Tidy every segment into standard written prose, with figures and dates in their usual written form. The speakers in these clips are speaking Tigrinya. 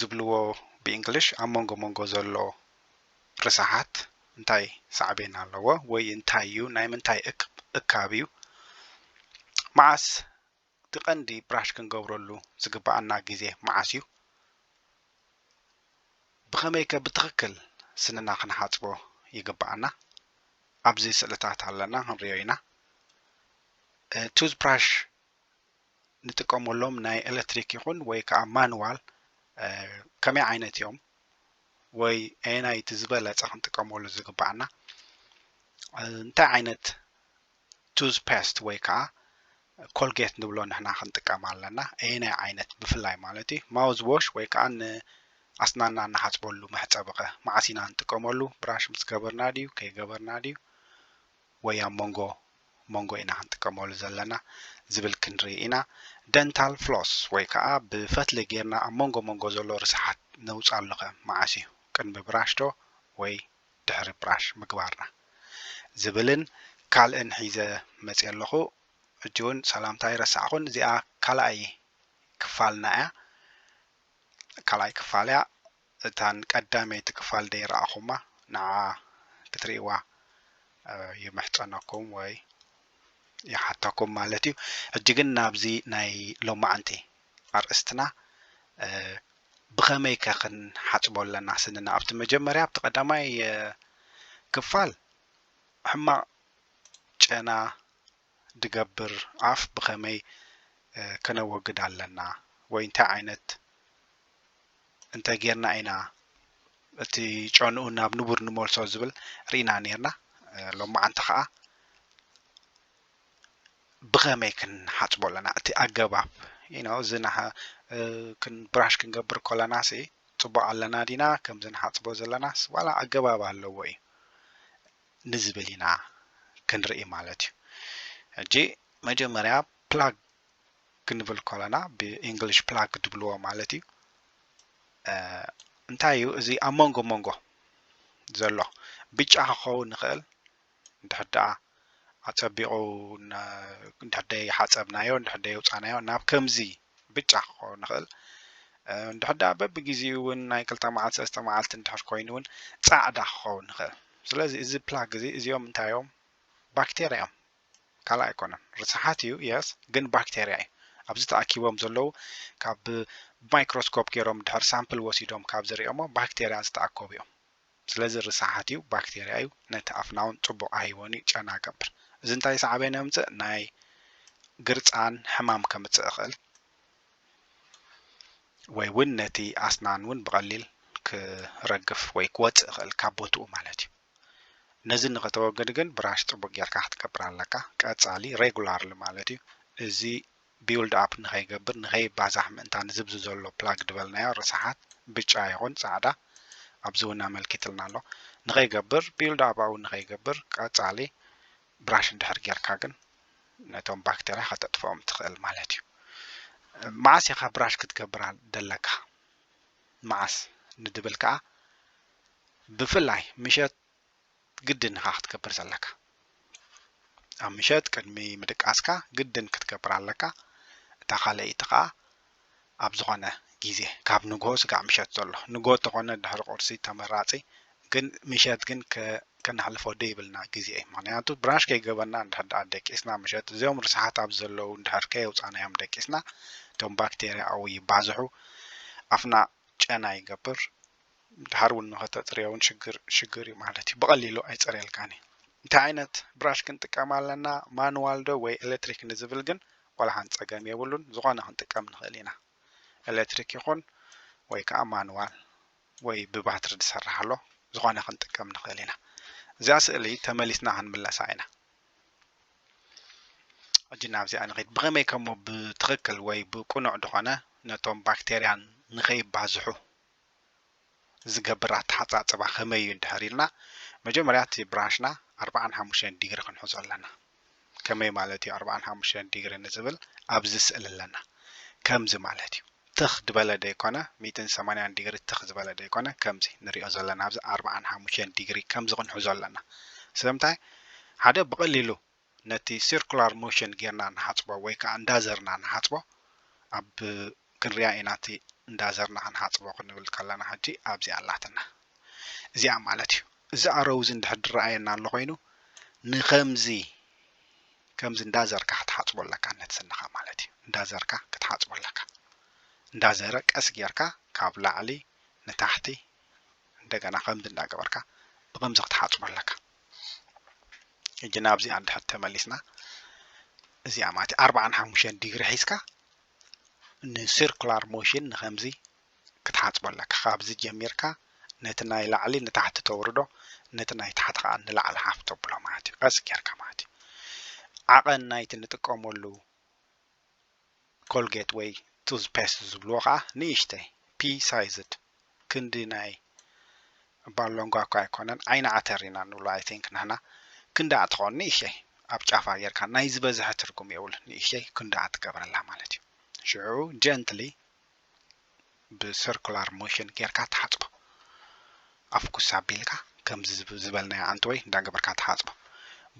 ዝብልዎ ብእንግሊሽ ኣብ መንጎ ዘሎ ርስሓት እንታይ ሳዕቤን ኣለዎ ወይ እንታይ እዩ ናይ ምንታይ እካብ እዩ መዓስ ትቐንዲ ብራሽ ክንገብረሉ ዝግባአና ግዜ መዓስ እዩ ብኸመይ ከ ብትኽክል ስንና ክንሓጽቦ ይግባአና ኣብዚ ስእልታት ኣለና ክንሪኦ ኢና ቱዝ ብራሽ ንጥቀመሎም ናይ ኤሌክትሪክ ይኹን ወይ ከዓ ማኑዋል ከመይ ዓይነት እዮም ወይ ኣየናይቲ ዝበለፀ ክንጥቀመሉ ዝግባአና እንታይ ዓይነት ቱዝ ፔስት ወይ ከዓ ኮልጌት ንብሎ ንሕና ክንጥቀም ኣለና ኣየናይ ዓይነት ብፍላይ ማለት እዩ ማውዝ ዋሽ ወይ ከዓ ኣስናና ንሓጽበሉ መሕጸቢ ኸ መዓስ ኢና ንጥቀመሉ ብራሽ ምስ ገበርና ድዩ ከይገበርና ድዩ ወይ ኣብ መንጎ ኢና ክንጥቀመሉ ዘለና ዝብል ክንርኢ ኢና ደንታል ፍሎስ ወይ ከዓ ብፈትሊ ጌርና ኣብ መንጎ ዘሎ ርስሓት ነውፃሉ ኸ መዓስ እዩ ቅድሚ ብራሽ ዶ ወይ ድሕሪ ብራሽ ምግባርና ዝብልን ካልእን ሒዘ መፅእ ኣለኹ ሕጂ እውን ሰላምታ ይረሳዕኹን እዚኣ ካልኣይ ክፋልና እያ ካልኣይ ክፋል እያ እታን ቀዳመይቲ ክፋል ደይረኣኹማ ንዓ ክትሪእዋ ይምሕፀነኩም ወይ ይሓተኩም ማለት እዩ ሕጂ ግን ናብዚ ናይ ሎማዓንቲ ኣርእስትና ብኸመይ ከ ክንሓጽቦ ኣለና ስንና ኣብቲ መጀመርያ ኣብቲ ቀዳማይ ክፋል ሕማቕ ጨና ድገብር ኣፍ ብኸመይ ከነወግድ ኣለና ወይ እንታይ ዓይነት እንታይ ጌርና ኢና እቲ ጨንኡ ናብ ንቡር ንመልሶ ዝብል ርኢና ነርና ሎማዓንቲ ከዓ ብኸመይ ክንሓጽቦ ኣለና እቲ ኣገባብ ዝና ብራሽ ክንገብር ከለናሲ ጽቡቕ ኣለና ዲና ከምዚ ንሓጽቦ ዘለናስ ዋላ ኣገባብ ኣለዎ እዩ ንዝብል ኢና ክንርኢ ማለት እዩ ሕጂ መጀመርያ ፕላግ ክንብል ከለና ብእንግሊሽ ፕላግ ድብልዎ ማለት እዩ እንታይ እዩ እዚ ኣብ መንጎ ዘሎ ብጫ ክኸውን ንኽእል እንድሕር ኣጸቢቑ እንድሕር ሓጸብናዮ እንድሕር የውፃናዮ ናብ ከምዚ ብጫ ክኸውን ንኽእል እንድሕር በብግዚኡ እውን ናይ 2 መዓልቲ 3 መዓልቲ እንድሕር ኮይኑ እውን ጻዕዳ ክኸውን ንኽእል ስለዚ እዚ ፕላግ እዚ እዚኦም እንታይ እዮም ባክቴርያ እዮም ካልእ ኣይኮነን ርስሓት እዩ የስ ግን ባክቴርያ እዩ ኣብዚ ተኣኪቦም ዘለዉ ካብ ማይክሮስኮፕ ገይሮም ድሕር ሳምፕል ወሲዶም ካብ ዝሪኦሞ ባክቴርያ ዝተኣከቡ እዮም ስለዚ ርስሓት እዩ ባክቴርያ እዩ ነቲ ኣፍና እውን ጽቡቕ ኣይቦን ጨና ገብር እዚ እንታይ ሳዕቤን የምፅእ ናይ ግርፃን ሕማም ከምፅእ ይኽእል ወይ እውን ነቲ ኣስናን እውን ብቐሊል ክረግፍ ወይ ክወፅእ ይኽእል ካብ ቦትኡ ማለት እዩ ነዚ ንኽተወግድ ግን ብራሽ ጽቡቕ ጌርካ ክትገብር ኣለካ ቀጻሊ ሬጉላርሊ ማለት እዩ እዚ ቢውልድ ኣፕ ንኸይገብር ንኸይባዛሕ ምእንታን ዝብዚ ዘሎ ፕላግ ድበልናዮ ርስሓት ብጫ ይኹን ጻዕዳ ኣብዚ እውን ኣመልኪትልና ኣሎ ንኸይገብር ቢውልድ ኣፕ እውን ንኸይገብር ቀጻሊ ብራሽ እንድሕር ጌርካ ግን ነቶም ባክቴርያ ከተጥፍኦም ትኽእል ማለት እዩ መዓስ ኢኻ ብራሽ ክትገብር ደለካ መዓስ ንድብል ከዓ ብፍላይ ምሸት ግድን ኢኻ ክትገብር ዘለካ ኣብ ምሸት ቅድሚ ምድቃስካ ግድን ክትገብር ኣለካ እታ ካልአይቲ ከዓ ኣብ ዝኾነ ግዜ ካብ ንግሆ ስጋዕ ምሸት ዘሎ ንግሆ ተኾነ ድሕሪ ቁርሲ ተመራፂ ግን ምሸት ግን ከነሕልፎ ደይብልና ግዜ እዩ ምክንያቱ ብራሽ ከይገበርና እንድሕር ደቂስና ምሸት እዚኦም ርስሓት ኣብ ዘለዉ እንድሕር ከየውፃናዮም ደቂስና እቶም ባክቴርያ ኣብኡ ይባዝሑ ኣፍና ጨና ይገብር ድሓር እውን ንኸተፅርዮ እውን ሽግር እዩ ማለት እዩ ብቐሊሉ ኣይፀርየልካን እዩ እንታይ ዓይነት ብራሽ ክንጥቀም ኣለና ማኑዋል ዶ ወይ ኤሌክትሪክ ንዝብል ግን ወላ ሓን ፀገም የብሉን ዝኾነ ክንጥቀም ንኽእል ኢና ኤሌክትሪክ ይኹን ወይ ከዓ ማኑዋል ወይ ብባትሪ ዝሰርሕ ኣሎ ዝኾነ ክንጥቀም ንኽእል ኢና እዚኣ ስእሊ ተመሊስና ክንምለሳ ኢና ሕጂ ናብዚኣ ንኸይድ ብኸመይ ከሞ ብትኽክል ወይ ብቁኑዕ ድኾነ ነቶም ባክቴርያን ንኸይባዝሑ ዝገብር ኣተሐጻጽባ ከመይ እዩ እንድሕር ኢልና መጀመርያ እቲ ብራሽና 45 ዲግሪ ክንሕዞ ኣለና ከመይ ማለት እዩ 45 ዲግሪ ንዝብል ኣብዚ ስእሊ ኣለና ከምዚ ማለት እዩ ትኽ ድበለ ደይኮነ 180 ዲግሪ ትኽ ዝበለ ደይኮነ ከምዚ ንሪኦ ዘለና ኣብዚ 45 ዲግሪ ከምዚ ክንሕዞ ኣለና ስለምንታይ ሓደ ብቐሊሉ ነቲ ሲርኩላር ሞሽን ጌርና ንሓጽቦ ወይ ከዓ እንዳዘርና ንሓጽቦ ኣብ ክንሪያ ኢና እቲ እንዳዘርና ክንሓጽቦ ክንብል ከለና ሕጂ ኣብዚ ኣላትና እዚኣ ማለት እዩ እዚ ኣረውዝ እንድሕር ረኣየና ኣሎ ኮይኑ ንኸምዚ እንዳዘርካ ክትሓጽቦለካ ነትስንኻ ማለት እዩ እንዳዘርካ ክትሓጽቦለካ እንዳዘረ ቀስ ጌርካ ካብ ላዕሊ ንታሕቲ እንደገና ከምዚ እንዳገበርካ ብከምዚ ክትሓጽቦለካ እጂ ናብዚ አንድሕር ተመሊስና እዚኣ ማለት 45 ዲግሪ ሒዝካ ንሲርኩላር ሞሽን ንኸምዚ ክትሓጽቦለካ ካብዚ ጀሚርካ ነቲ ናይ ላዕሊ ንታሕቲ ተወርዶ ነቲ ናይ ታሕቲ ከዓ ንላዕሊ ሓፍ ተብሎ ማለት እዩ ቀስ ጌርካ ማለት እዩ ዓቐን ናይቲ ንጥቀመሉ ኮልጌት ወይ ቱዝፔስት ዝብልዎ ከዓ ንእሽተይ ፒ ሳይዝድ ክንዲ ናይ ባሎንጓ እኳ ኣይኮነን ዓይኒ ዓተር ኢና ንብሎ ኣይ ቲንክ ንሕና ክንዳኣ ትኾን ንእሽተይ ኣብ ጫፋ ጌርካ ናይ ዝበዝሐ ትርጉም የብሉን ንእሽተይ ክንዳኣ ትገብረላ ማለት እዩ ሽዑ ጀንትሊ ብሲርኩላር ሞሽን ጌርካ ትሓጽቦ ኣፍኩስ ኣቢልካ ከምዚ ዝበልናዮ ኣንቲ ወይ እንዳገበርካ ትሓጽቦ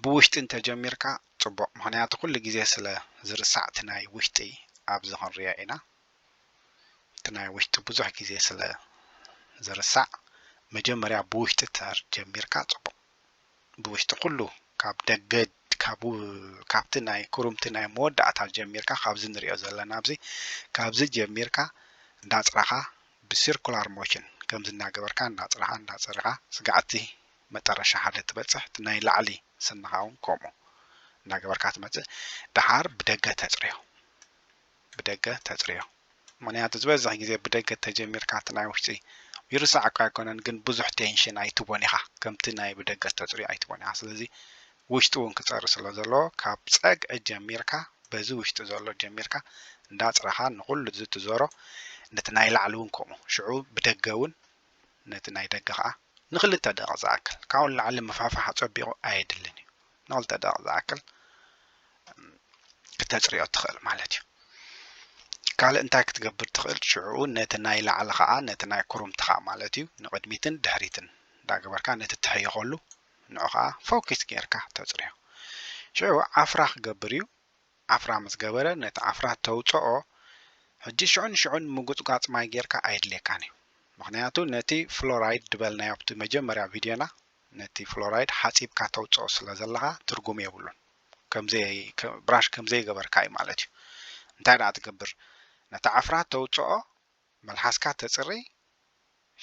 ብውሽጢ እንተጀሚርካ ጽቡቕ ምክንያቱ ኩሉ ግዜ ስለ ዝርሳዕ እቲ ናይ ውሽጢ ኣብዚ ክንሪኦ ኢና እቲ ናይ ውሽጢ ብዙሕ ግዜ ስለ ዝርሳዕ መጀመርያ ብውሽጢ ተጀሚርካ ጽቡቕ ብውሽጢ ኩሉ ካብ ደገ ካብቲ ናይ ኩሩምቲ ናይ መወዳእታ ጀሚርካ ካብዚ ንሪኦ ዘለና ኣብዚ ካብዚ ጀሚርካ እንዳጽራኻ ብሲርኩላር ሞሽን ከምዚ እናገበርካ እንዳጽራኻ ስጋዕቲ መጠረሻ ሓደ ትበጽሕ እቲ ናይ ላዕሊ ስንኻውን ከምኡ እንዳገበርካ ትመጽእ ድሓር ብደገ ተጽርዮ ምክንያቱ ዝበዝሕ ግዜ ብደገ ተጀሚርካ እቲ ናይ ውሽጢ ይርሳዕ እኳ ኣይኮነን ግን ብዙሕ ቴንሽን ኣይትቦን ኢኻ ከምቲ ናይ ብደገ ተጽርዮ ኣይትቦን ኢኻ ስለዚ ውሽጢ እውን ክጸሪ ስለ ዘለዎ ካብ ፀግዒ ጀሚርካ በዚ ውሽጢ ዘሎ ጀሚርካ እንዳጽራኻ ንኩሉ ዝትዞሮ ነቲ ናይ ላዕሊ እውን ከምኡ ሽዑ ብደገ እውን ነቲ ናይ ደገ ከዓ ንክልተ ደቂቕ ዝኣክል ካብኡ ላዕሊ መፋፋሕ ፀቢቑ ኣየድልን እዩ ንክልተ ደቂቕ ዝኣክል ክተጽርዮ ትኽእል ማለት እዩ ካልእ እንታይ ክትገብር ትኽእል ሽዑ ነቲ ናይ ላዕሊ ከዓ ነቲ ናይ ኩሩምቲ ከዓ ማለት እዩ ንቅድሚትን ድሕሪትን እንዳገበርካ ነቲ ትሕይኸሉ ንዑ ከዓ ፎከስ ጌርካ ተጽርዮ ሽዑ ዓፍራ ክገብር እዩ ዓፍራ ምስ ገበረ ነቲ ዓፍራ ተውፅኦ ሕጂ ሽዑን ምጉጽጋጽ ማይ ጌርካ ኣይድልየካን እዩ ምክንያቱ ነቲ ፍሎራይድ ድበልናዮ ኣብቲ መጀመርያ ቪድዮና ነቲ ፍሎራይድ ሓጺብካ ተውፅኦ ስለ ዘለካ ትርጉም የብሉን ብራሽ ከምዘይ ገበርካ እዩ ማለት እዩ እንታይ ደኣ ትገብር ነቲ ዓፍራ ተውፅኦ መልሓስካ ተጽሪ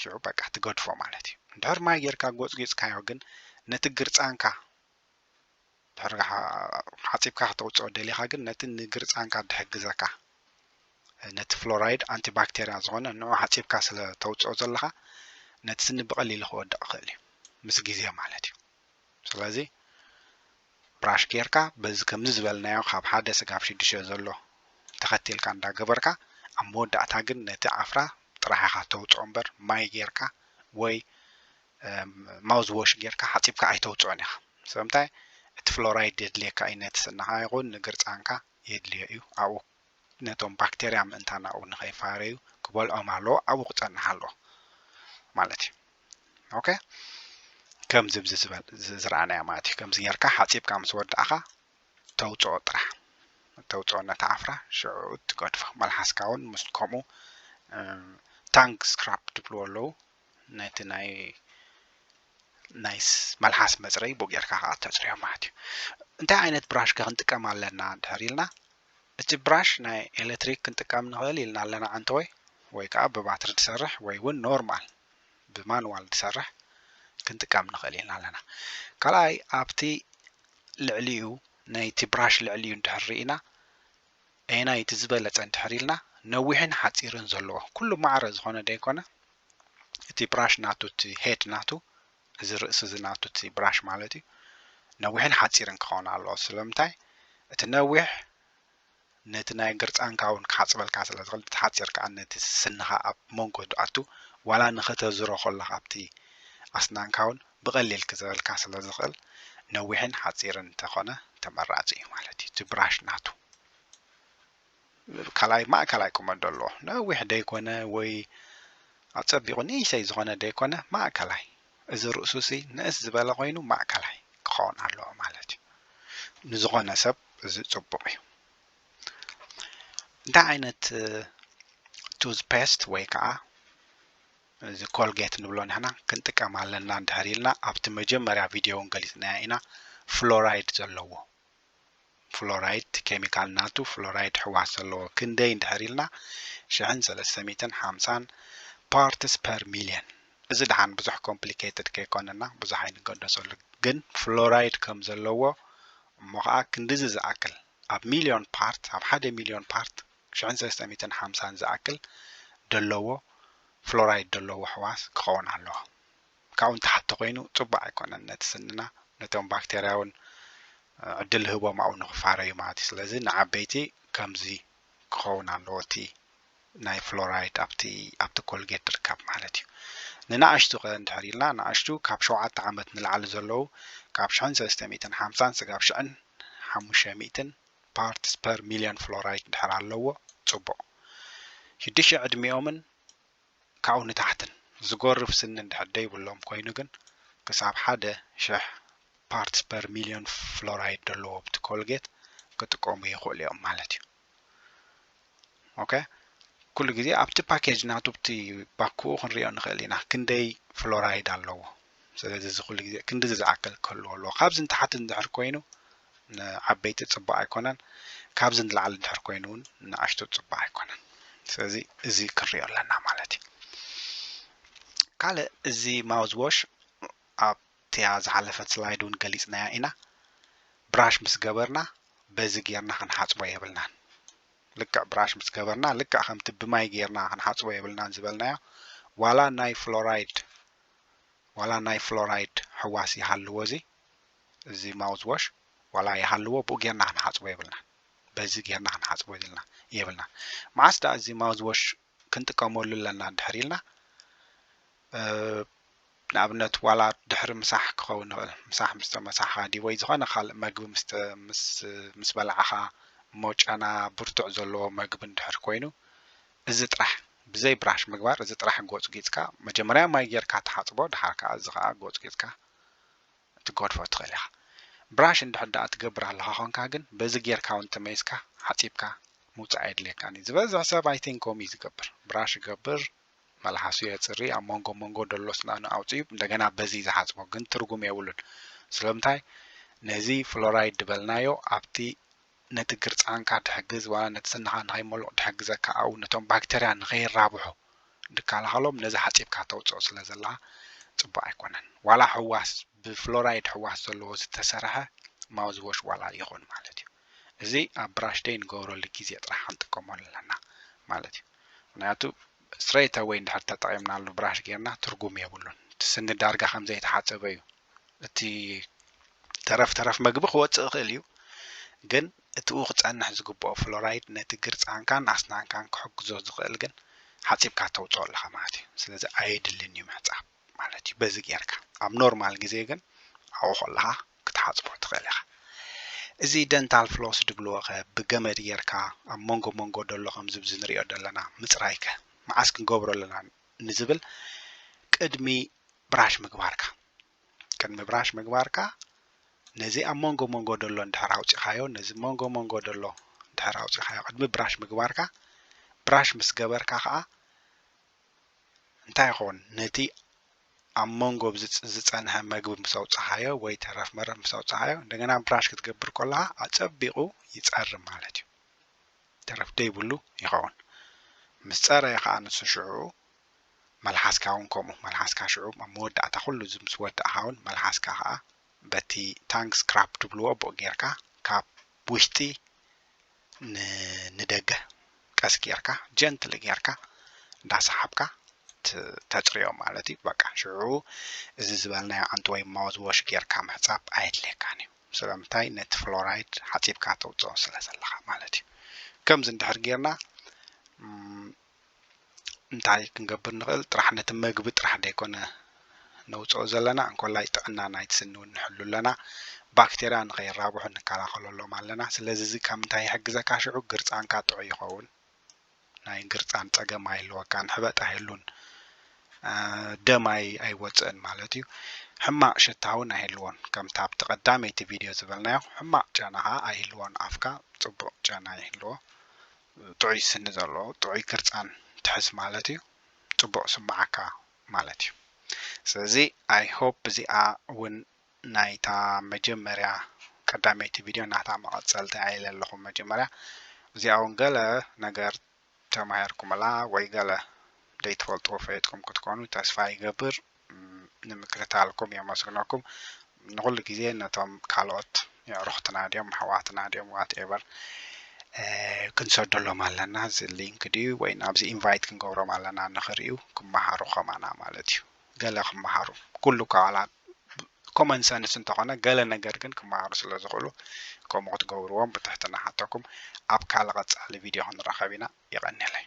ሽዑ በቃ ትገድፎ ማለት እዩ እንድሕር ማይ ጌርካ ጎጽጊጽካዮ ግን ነቲ ግርጻንካ ድሕር ሓጺብካ ተውፅኦ ደሊኻ ግን ነቲ ንግርጻንካ ድሕግዘካ ነቲ ፍሎራይድ አንቲባክቴሪያ ዝኾነ ንዑ ሓጺብካ ስለ ተውፅኦ ዘለካ ነቲ ስኒ ብቐሊሉ ክወድቕ ይኽእል እዩ ምስ ግዜ ማለት እዩ ስለዚ ብራሽ ጌርካ በዚ ከምዚ ዝበልናዮ ካብ ሓደ ስጋብ 6 ዘሎ ተኸቲልካ እንዳገበርካ ኣብ መወዳእታ ግን ነቲ ዓፍራ ጥራሕ ኢኻ ተውፅኦ እምበር ማይ ጌርካ ወይ ማውዝ ዎሽ ጌርካ ሓጺብካ ኣይተውፅኦን ኢኻ ስለምንታይ እቲ ፍሎራይድ የድልየካ እዩ ነቲ ስንኻ ይኹን ንግርጻንካ የድልዮ እዩ ኣብኡ ነቶም ባክቴርያ ምእንታን ኣብኡ ንኸይፋረዩ ክበልዖም ኣለዎ ኣብኡ ክጸንሕ ኣለዎ ማለት እዩ ኦኬ ከምዚ ብዚ ዝረኣናዮ ማለት እዩ ከምዚ ጌርካ ሓጺብካ ምስ ወዳእኻ ተውፅኦ ጥራሕ ተውፅኦ ነቲ ዓፍራ ሽዑ ትገድፎ መልሓስካ እውን ምስ ከምኡ ታንክ ስክራፕ ትብልዎ ኣለዉ ነቲ ናይ መልሓስ መጽረይ ብኡ ጌርካ ከዓ ተጽርዮ ማለት እዩ እንታይ ዓይነት ብራሽ ክንጥቀም ኣለና ድሕር ኢልና እቲ ብራሽ ናይ ኤሌክትሪክ ክንጥቀም ንኽእል ኢልና ኣለና ኣንተ ወይ ከዓ ብባትሪ ትሰርሕ ወይ እውን ኖርማል ብማኑዋል ትሰርሕ ክንጥቀም ንኽእል ኢልና ኣለና ካልኣይ ኣብቲ ልዕሊኡ ናይቲ ብራሽ ልዕሊኡ እንድሕር ርኢና ናይቲ ዝበለጸ እንድሕር ኢልና ነዊሕን ሓጺርን ዘለዎ ኩሉ ማዕረ ዝኾነ ደይኮነ እቲ ብራሽ ናቱ እቲ ሄድ ናቱ እዚ ርእሲ ዝናቱ እቲ ብራሽ ማለት እዩ ነዊሕን ሓጺርን ክኸውን ኣለዎ ስለምንታይ እቲ ነዊሕ ነቲ ናይ ግርጻንካ እውን ክሓጽበልካ ስለ ዝኽእል እቲ ሓጺር ከዓ ነቲ ስንኻ ኣብ መንጎ ድኣቱ ዋላ ንኸተዝሮ ከለካ ኣብቲ ኣስናንካ እውን ብቐሊል ክዘበልካ ስለ ዝኽእል ነዊሕን ሓጺርን እንተኾነ ተመራጺ እዩ ማለት እዩ እቲ ብራሽ ናቱ ካልኣይ ማእከላይ ቁመት ኣለዎ ነዊሕ ደይኮነ ወይ ኣጸቢቑ ንእሽተይ ዝኾነ ደይኮነ ማእከላይ እዚ ርእሱ ሲ ንእስ ዝበለ ኮይኑ ማእከላይ ክኸውን ኣለዎ ማለት እዩ ንዝኾነ ሰብ እዚ ጽቡቕ እዩ እንታይ ዓይነት toothpaste ወይ ከዓ እዚ ኮልጌት ንብሎ ንሕና ክንጥቀም ኣለና እንድሕሪልና ኣብቲ መጀመርያ ቪድዮ ገሊጽና ኢና ፍሎራይድ ዘለዎ ፍሎራይድ ኬሚካል ናቱ ፍሎራይድ ሕዋስ ዘለዎ ክንደይ እንድሕሪልና 1350 parts per million እዚ ድሓን ብዙሕ complicated ከይኮነና ብዙሕ ኣይንገደሰሉ ግን ፍሎራይድ ከም ዘለዎ እሞ ከዓ ክንድዚ ዝኣክል ኣብ ሚሊዮን ፓርት ኣብ 1 ሚሊዮን ፓርት 1350 ዝኣክል ደለዎ ፍሎራይድ ደለዎ ሕዋስ ክኸውን ኣለዎ ካብኡ ንታሕቲ ኮይኑ ጽቡቕ ኣይኮነን ነቲ ስንና ነቶም ባክቴርያውን ዕድል ህቦም ኣብኡ ንኽፋረዩ ማለት እዩ ስለዚ ንዓበይቲ ከምዚ ክኸውን ኣለዎ እቲ ናይ ፍሎራይድ ኣብቲ ኮልጌት ድርከብ ማለት እዩ ንናእሽቱ ኸ እንድሕሪልና ንኣሽቱ ካብ 7 ዓመት ንላዕሊ ዘለዉ ካብ 1350 ስጋብ 1500 parts per million ፍሎራይድ ድሕር ኣለዎ ጽቡቕ 6 ዕድሚኦምን ካብኡ ንታሕትን ዝጎርፍ ስኒ እንድሕር ደይብሎም ኮይኑ ግን ክሳብ 1,000 parts per million ፍሎራይድ ደለዎ ብቲ ኮልጌት ክጥቀሙ ይኽእሉ እዮም ማለት እዩ ኦኬ ኩሉ ግዜ ኣብቲ ፓኬጅ ናቱ ብቲ ባክኡ ክንሪኦ ንኽእል ኢና ክንደይ ፍሎራይድ ኣለዎ ስለዚ እዚ ኩሉ ግዜ ክንድዚ ዝኣክል ክህልዎ ኣለዎ ካብዚ ንታሕቲ እንድሕር ኮይኑ ንዓበይቲ ጽቡቕ ኣይኮነን ካብዚ ንላዕሊ እንድሕር ኮይኑ እውን ንኣሽቱ ጽቡቕ ኣይኮነን ስለዚ እዚ ክንሪኦ ኣለና ማለት እዩ ካልእ እዚ ማውዝ ዋሽ ኣብቲ ዝሓለፈት ስላይድ እውን ገሊጽናያ ኢና ብራሽ ምስ ገበርና በዚ ጌርና ክንሓጽቦ የብልናን ልክዕ ብራሽ ምስ ገበርና ልክዕ ከምቲ ብማይ ጌርና ክንሓጽቦ የብልናን ዝበልናዮ ዋላ ናይ ፍሎራይድ ሕዋስ ይሃልዎ እዚ ማውዝ ዋሽ ዋላ ይሃልዎ ብኡ ጌርና ክንሓጽቦ የብልናን በዚ ጌርና ክንሓጽቦ የብልና ማዓስዳ እዚ ማውዝ ዋሽ ክንጥቀመሉ ኣለና እንድሕሪልና ንኣብነት ዋላ ድሕሪ ምሳሕ ክኸውን ይኽእል ምሳሕ ምስ ተመሳኻ ዲ ወይ ዝኾነ ካልእ መግቢ ምስ በልዓኻ ሞጨና ብርቱዕ ዘለዎ መግቢ እንድሕር ኮይኑ እዚ ጥራሕ ብዘይ ብራሽ ምግባር እዚ ጥራሕ ጎጽ ጌጽካ መጀመርያ ማይ ጌርካ ተሓጽቦ ድሓር ከዓ እዚ ከዓ ጎጽ ጌጽካ ትጎድፎ ትኽእል ኢኻ ብራሽ እንድሕር ደኣ ትገብር ኣለኻ ኾንካ ግን በዚ ጌርካ እውን ተመይስካ ሓጺብካ ምውፃእ የድልየካን እዩ ዝበዝሕ ሰብ ኣይ ቲንክ ከምኡ እዩ ዝገብር ብራሽ ይገብር መልሓሱ የጽሪ ኣብ መንጎ ደሎ ስናኑ ኣውፅዩ እንደገና በዚ ዝሓጽቦ ግን ትርጉም የብሉን ስለምንታይ ነዚ ፍሎራይድ ድበልናዮ ኣብቲ ነቲ ግርጻንካ ትሕግዝ ዋላ ነቲ ስንኻ ንኸይመልቕ ትሕግዘካ ኣብኡ ነቶም ባክቴርያ ንኸይራብሑ ድከላኸሎም ነዚ ሓጺብካ ተውፅኦ ስለ ዘለኻ ጽቡቕ ኣይኮነን ዋላ ሕዋስ ብፍሎራይድ ሕዋስ ዘለዎ ዝተሰርሐ ማውዝ ዋሽ ዋላ ይኹን ማለት እዩ እዚ ኣብ ብራሽ ደይ ንገብረሉ ግዜ ጥራሕ ክንጥቀመሉ ኣለና ማለት እዩ ምክንያቱ ስትሬት ኣዌይ እንድሕር ተጠቒምናሉ ብራሽ ጌርና ትርጉም የብሉን እቲ ስኒ ዳርጋ ከምዘይተሓፀበ እዩ እቲ ተረፍ መግቢ ክወፅእ ይኽእል እዩ ግን እቲ ክጸንሕ ዝግብኦ ፍሎራይድ ነቲ ግርጻንካን ኣስናንካን ክሕግዞ ዝኽእል ግን ሓጺብካ ተውፅኦ ኣለኻ ማለት እዩ ስለዚ ኣየድልን እዩ ምሕጻብ ማለት እዩ በዚ ጌርካ ኣብ ኖርማል ግዜ ግን ኣብኡ ከለኻ ክትሓጽቦ ትኽእል ኢኻ እዚ ደንታል ፍሎስ ድብልዎ ኸ ብገመድ ጌርካ ኣብ መንጎ ደሎ ከም ዝብዚ ንሪኦ ዘለና ምጽራይከ መዓስ ክንገብሮ ኣለና ንዝብል ቅድሚ ብራሽ ምግባርካ ነዚ ኣብ መንጎ ደሎ እንድሕር ኣውፂኻዮ ነዚ መንጎ ደሎ እንድሕር ኣውፂኻዮ ቅድሚ ብራሽ ምግባርካ ብራሽ ምስ ገበርካ ከዓ እንታይ ይኸውን ነቲ ኣብ መንጎ ዝጸንሐ መግቢ ምስ ኣውፅኻዮ ወይ ተረፍ መረፍ ምስ ኣውፅኻዮ እንደገና ብራሽ ክትገብር ከለኻ ኣጸቢቑ ይጸርም ማለት እዩ ተረፍ ደይብሉ ይኸውን ምስ ጸረየ ከዓ ንሱ ሽዑ መልሓስካ እውን ከምኡ መልሓስካ ሽዑ ኣብ መወዳእታ ኩሉ ምስ ወዳእኻ እውን መልሓስካ ከዓ በቲ ታንክ ስክራፕ ድብልዎ ብኡ ጌርካ ካብ ውሽጢ ንደገ ቀስ ጌርካ ጀንትል ጌርካ እንዳሰሓብካ ተጽሪዮ ማለት እዩ በቃ ሽዑ እዚ ዝበልናዮ ኣንቲ ወይ ማውዝ ዋሽ ጌርካ ምሕጻብ ኣየድልየካን እዩ ስለምንታይ ነቲ ፍሎራይድ ሓጺብካ ተውፅኦ ስለ ዘለኻ ማለት እዩ ከምዚ እንድሕር ጌርና እንታይ ክንገብር ንኽእል ጥራሕ ነቲ መግቢ ጥራሕ ደይኮነ ነውፅኦ ዘለና እንኮላይ ጥዕና ናይቲ ስኒ እውን ንሕሉ ኣለና ባክቴርያ ንኸይራብሑ ንከላኸለሎም ኣለና ስለዚ እዚ ካብ ምንታይ ይሕግዘካ ሽዑ ግርጻንካ ጥዑይ ይኸውን ናይ ግርጻን ፀገም ኣይህልወካን ሕበጥ ኣይህሉን ደም ኣይወፅእን ማለት እዩ ሕማቕ ሽታ እውን ኣይህልዎን ከምቲ ኣብ ተቐዳመይቲ ቪድዮ ዝበልናዮ ሕማቕ ጨና ከዓ ኣይህልዎን ኣፍካ ጽቡቕ ጨና ይህልዎ ጥዑይ ስኒ ዘለዎ ጥዑይ ግርጻን ክትሕዝ ማለት እዩ ጽቡቕ ስምዓካ ማለት እዩ ስለዚ I hope እዚኣ እውን ናይታ መጀመርያ ቀዳመይቲ ቪድዮ ናታ መቐጸልቲ ዓይለ ኣለኹም መጀመርያ እዚኣ እውን ገለ ነገር ተማሂርኩምላ ወይ ገለ ዘይትፈልጥዎ ፈየጥኩም ክትኮኑ ተስፋ ይገብር ንምክትታልኩም የመስግነኩም ንኹሉ ግዜ ነቶም ካልኦት ኣዕሩኽትና ድዮም ኣሕዋትና ድዮም ዋትኤቨር ክንሰደሎም ኣለና እዚ ሊንክ ድዩ ወይ ናብዚ ኢንቫይት ክንገብሮም ኣለና ንኽርእዩ ክመሃሩ ኸማና ማለት እዩ ገለ ክመሃሩ ኩሉ ካዋላ ኮመን ሰንስ እንተኾነ ገለ ነገር ግን ክመሃሩ ስለ ዝኽእሉ ከምኡ ክትገብርዎም ብትሕትና ሓተኩም ኣብ ካልእ ቀጻሊ ቪድዮ ክንራኸብ ኢና ይቐኒለይ